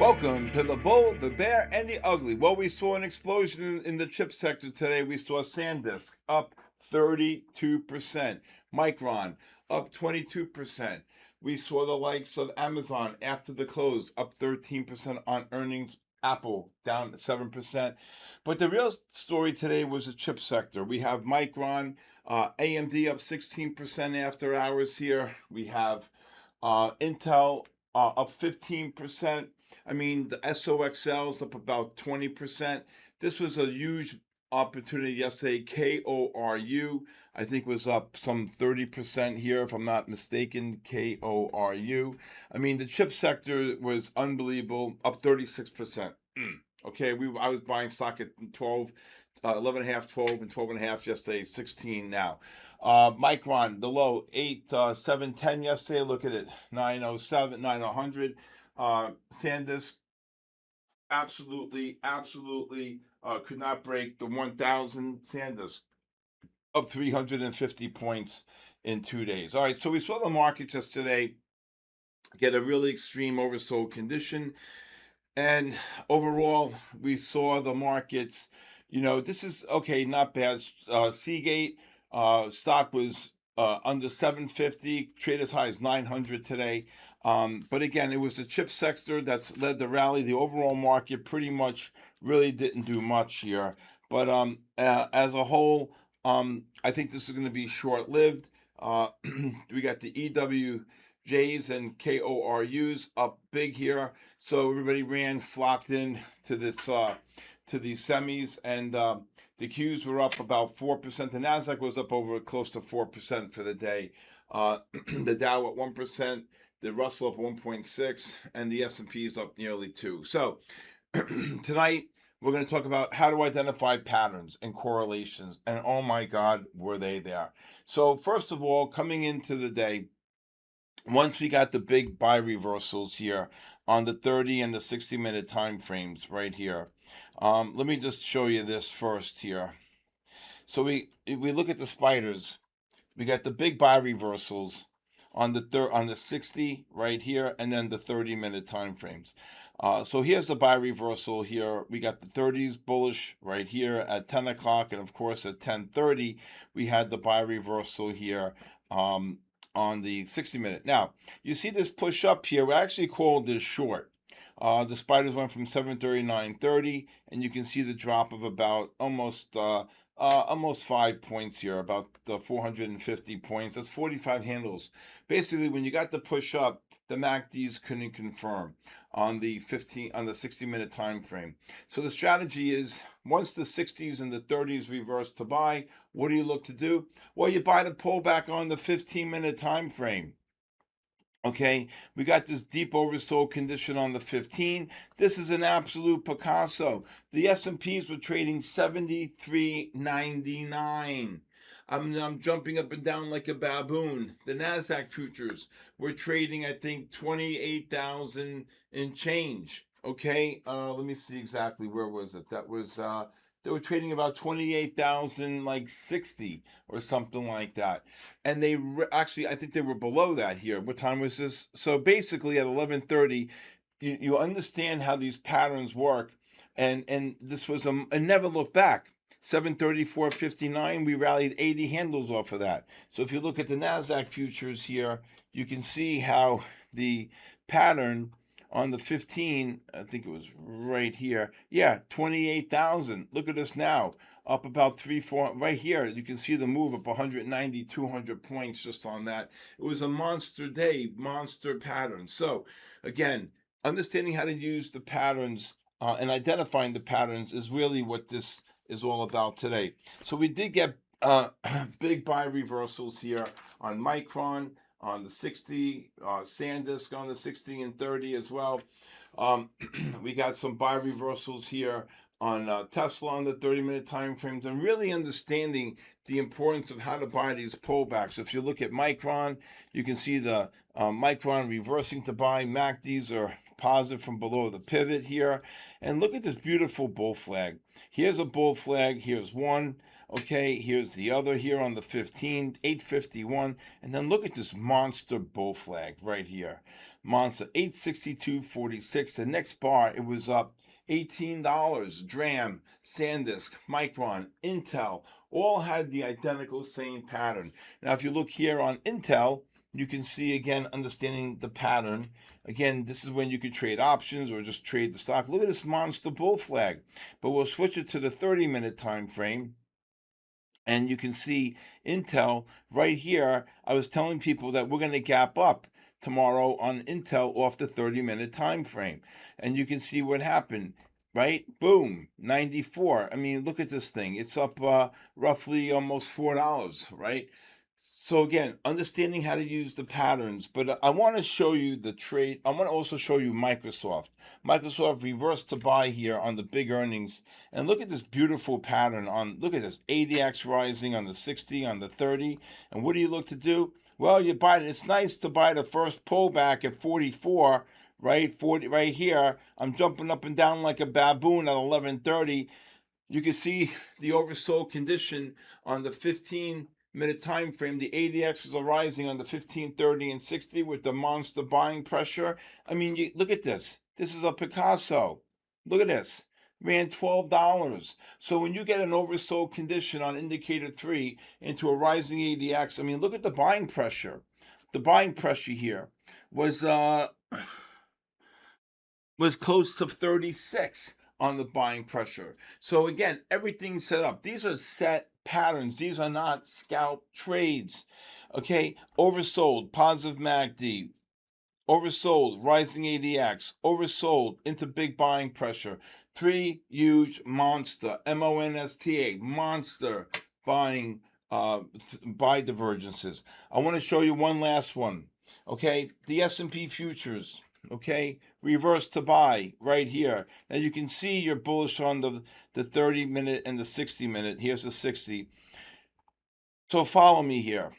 Welcome to the Bull, the Bear, and the Ugly. Well, we saw an explosion in the chip sector today. We saw SanDisk up 32%, Micron up 22%. We saw the likes of Amazon after the close up 13% on earnings. Apple down 7%. But the real story today was the chip sector. We have Micron, AMD up 16% after hours here. We have Intel up 15%. I mean, the SOXL is up about 20%. This was a huge opportunity yesterday. KORU, I think, was up some 30% here, if I'm not mistaken. KORU. I mean, the chip sector was unbelievable, up 36%. Okay, I was buying stock at 12, 11 and a half, 12, and 12 and a half yesterday, 16 now. Micron, the low, 8, 7, 10 yesterday. Look at it, 907, 900. SanDisk, absolutely could not break the 1,000. SanDisk up 350 points in 2 days. All right, so we saw the market just today get a really extreme oversold condition, and overall we saw the markets, this is okay, not bad. Seagate stock was under 750, trade as high as 900 today. But again, it was the chip sector that's led the rally. The overall market pretty much really didn't do much here. But as a whole, I think this is going to be short-lived. We got the EWJs and KORUs up big here. So everybody flocked in to this to these semis, and the Qs were up about 4%. The Nasdaq was up over close to 4% for the day. The Dow at 1%. The Russell up 1.6, and the S&P is up nearly 2. So tonight we're going to talk about how to identify patterns and correlations, and oh my God, were they there. So first of all, coming into the day, once we got the big buy reversals here on the 30 and the 60-minute time frames right here. Let me just show you this first here. So if we look at the spiders, we got the big buy reversals on the 60 right here, and then the 30-minute time frames. So here's the buy reversal here. We got the 30s bullish right here at 10 o'clock, and of course at 10:30 we had the buy reversal here on the 60-minute. Now you see this push up here. We actually called this short. The spiders went from 7:30 9:30, and you can see the drop of about almost 5 points here, about 450 points. That's 45 handles. Basically, when you got the push up, the MACDs couldn't confirm on the 60-minute time frame. So the strategy is, once the 60s and the 30s reverse to buy, what do you look to do? Well, you buy the pullback on the 15-minute time frame. Okay, we got this deep oversold condition on the 15. This is an absolute Picasso. The S&Ps were trading 73.99. I'm jumping up and down like a baboon. The Nasdaq futures were trading, I think, 28,000 and change. Okay, let me see exactly, where was it? That was they were trading about 28,000, like 60 or something like that. And they actually, I think they were below that here. What time was this? So basically at 11:30, you understand how these patterns work. And this was a never look back. 7:30, 4:59, we rallied 80 handles off of that. So if you look at the Nasdaq futures here, you can see how the pattern on the 15, I think it was right here. Yeah, 28,000. Look at us now, up about 3-4 right here. You can see the move up 190, 200 points just on that. It was a monster day, monster pattern. So again, understanding how to use the patterns and identifying the patterns is really what this is all about today. So we did get big buy reversals here on Micron, on the 60, SanDisk on the 60 and 30 as well. We got some buy reversals here on Tesla on the 30-minute time frames, and really understanding the importance of how to buy these pullbacks. If you look at Micron, you can see the Micron reversing to buy. MACDs are positive from below the pivot here. And look at this beautiful bull flag. Here's a bull flag. Here's one. Okay, here's the other here on the 15, 851. And then look at this monster bull flag right here. Monster, 862.46. The next bar, it was up $18. DRAM, SanDisk, Micron, Intel, all had the identical same pattern. Now, if you look here on Intel, you can see, again, understanding the pattern. Again, this is when you could trade options or just trade the stock. Look at this monster bull flag. But we'll switch it to the 30-minute time frame. And you can see Intel right here. I was telling people that we're going to gap up tomorrow on Intel off the 30-minute time frame. And you can see what happened, right? Boom, 94. I mean, look at this thing. It's up roughly almost $4, right? So again, understanding how to use the patterns, but I want to show you the trade. I want to also show you Microsoft. Microsoft reversed to buy here on the big earnings. And look at this beautiful pattern on, look at this, ADX rising on the 60, on the 30. And what do you look to do? Well, you buy it. It's nice to buy the first pullback at 44, right? 40 right here. I'm jumping up and down like a baboon at 11:30. You can see the oversold condition on the 15-minute time frame. The ADX is rising on the 15, 30, and 60 with the monster buying pressure. I mean, look at this. This is a Picasso. Look at this. Ran $12. So when you get an oversold condition on indicator 3 into a rising ADX, I mean, look at the buying pressure. The buying pressure here was close to 36 on the buying pressure. So again, everything's set up. These are set patterns. These are not scalp trades. Okay, oversold, positive MACD, oversold, rising ADX, oversold into big buying pressure. 3 huge monster, MONSTA, monster buying buy divergences. I want to show you one last one. Okay, the S&P futures. Okay, reverse to buy right here. Now you can see you're bullish on the 30-minute and the 60-minute. Here's the 60. So follow me here.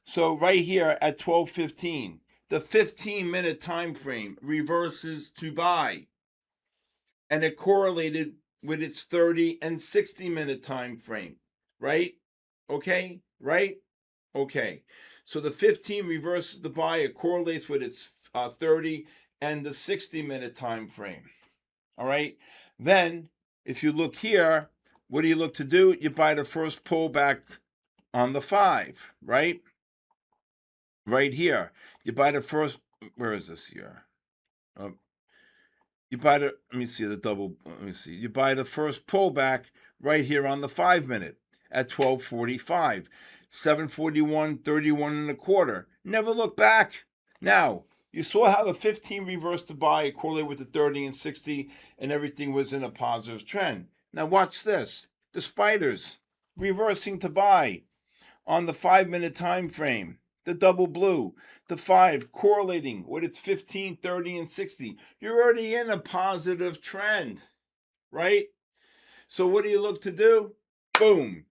So right here at 12:15, the 15-minute time frame reverses to buy, and it correlated with its 30 and 60-minute time frame, right? Okay, right? Okay. So the 15 reverses the buy. It correlates with its 30 and the 60-minute time frame. All right. Then, if you look here, what do you look to do? You buy the first pullback on the 5, right? Right here. You buy the first. Where is this here? You buy the. Let me see the double. Let me see. You buy the first pullback right here on the 5-minute at 12:45, 741, 31 and a quarter. Never look back. Now, you saw how the 15 reversed to buy, correlated with the 30 and 60, and everything was in a positive trend. Now watch this. The spiders reversing to buy on the 5-minute time frame. The double blue, the 5 correlating with its 15, 30, and 60. You're already in a positive trend, right? So what do you look to do? Boom.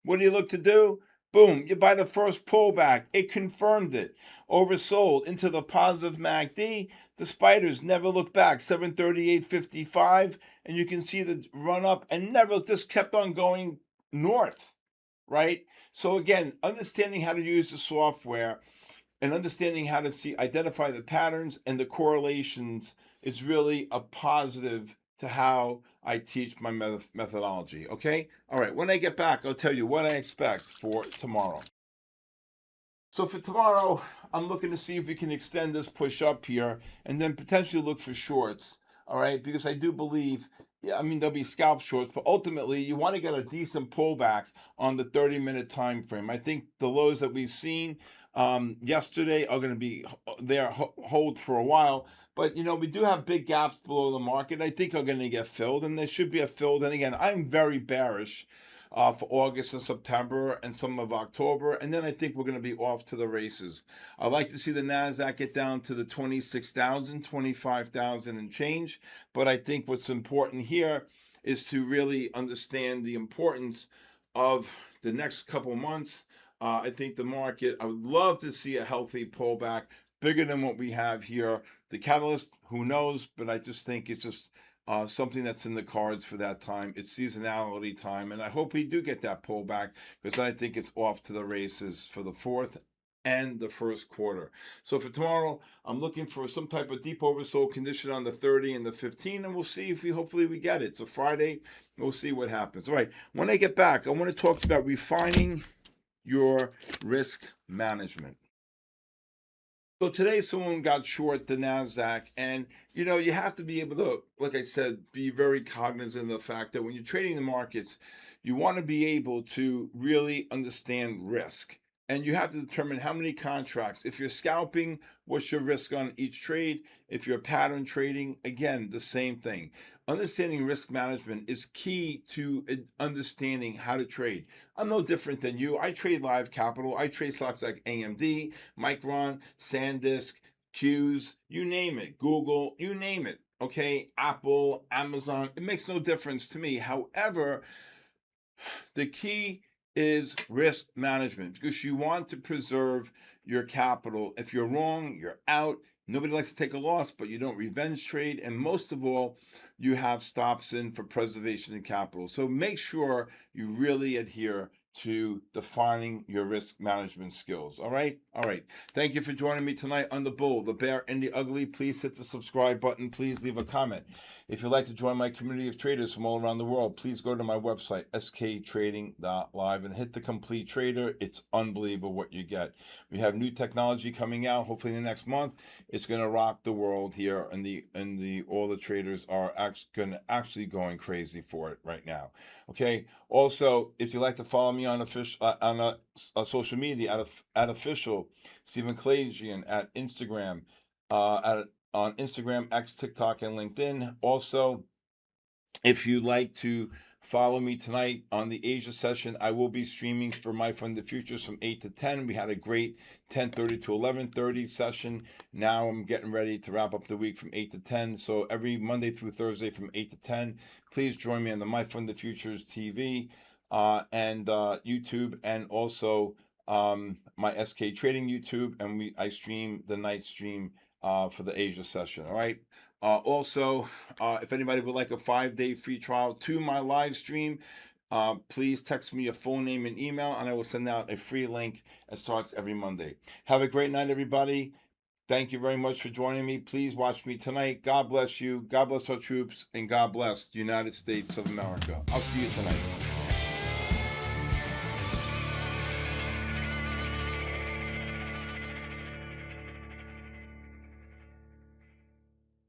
What do you look to do? Boom. You buy the first pullback. It confirmed it. Oversold into the positive MACD. The spiders never look back. 738.55. And you can see the run up and never just kept on going north, right? So again, understanding how to use the software and understanding how to identify the patterns and the correlations is really a positive to how I teach my methodology, okay? All right, when I get back, I'll tell you what I expect for tomorrow. So for tomorrow, I'm looking to see if we can extend this push up here and then potentially look for shorts, all right? Because I do believe, I mean, there'll be scalp shorts, but ultimately you want to get a decent pullback on the 30-minute time frame. I think the lows that we've seen yesterday are going to be there, hold for a while. But, you know, we do have big gaps below the market. I think are going to get filled, and they should be filled. And again, I'm very bearish for August and September and some of October. And then I think we're going to be off to the races. I'd like to see the NASDAQ get down to the 26,000, 25,000 and change. But I think what's important here is to really understand the importance of the next couple months. I think the market, I would love to see a healthy pullback, bigger than what we have here. The catalyst, who knows? But I just think it's just something that's in the cards for that time. It's seasonality time, and I hope we do get that pullback because I think it's off to the races for the fourth and the first quarter. So for tomorrow, I'm looking for some type of deep oversold condition on the 30 and the 15, and we'll see if hopefully we get it. It's a Friday. We'll see what happens. All right. When I get back, I want to talk about refining your risk management. So today someone got short the NASDAQ, and you have to be able to, like I said, be very cognizant of the fact that when you're trading the markets, you want to be able to really understand risk. And you have to determine how many contracts. If you're scalping, what's your risk on each trade? If you're pattern trading, again, the same thing. Understanding risk management is key to understanding how to trade. I'm no different than you. I trade live capital. I trade stocks like AMD, Micron, SanDisk, Qs, you name it, Google, you name it. Okay, Apple, Amazon, it makes no difference to me. However, the key is risk management because you want to preserve your capital. If you're wrong, you're out. Nobody likes to take a loss, but you don't revenge trade. And most of all, you have stops in for preservation of capital. So make sure you really adhere to defining your risk management skills. All right? All right. Thank you for joining me tonight on The Bull, the Bear, and the Ugly. Please hit the subscribe button. Please leave a comment. If you'd like to join my community of traders from all around the world, please go to my website, sktrading.live, and hit the complete trader. It's unbelievable what you get. We have new technology coming out. Hopefully in the next month, it's going to rock the world here, and all the traders are actually going crazy for it right now. Okay. Also, if you'd like to follow me on social media at official Stephen Kalayjian at Instagram, on Instagram, X, TikTok, and LinkedIn. Also, if you'd like to follow me tonight on the Asia session, I will be streaming for My Fund the Futures from 8 to 10. We had a great 10:30 to 11:30 session. Now I'm getting ready to wrap up the week from 8 to 10. So every Monday through Thursday from 8 to 10, please join me on the My Fund the Futures TV and YouTube, and also my SK Trading YouTube, and I stream the night stream for the Asia session. All right. Also, if anybody would like a 5-day free trial to my live stream, please text me your full name and email, and I will send out a free link. It starts every Monday. Have a great night, everybody. Thank you very much for joining me. Please watch me tonight. God bless you. God bless our troops, and God bless the United States of America. I'll see you tonight.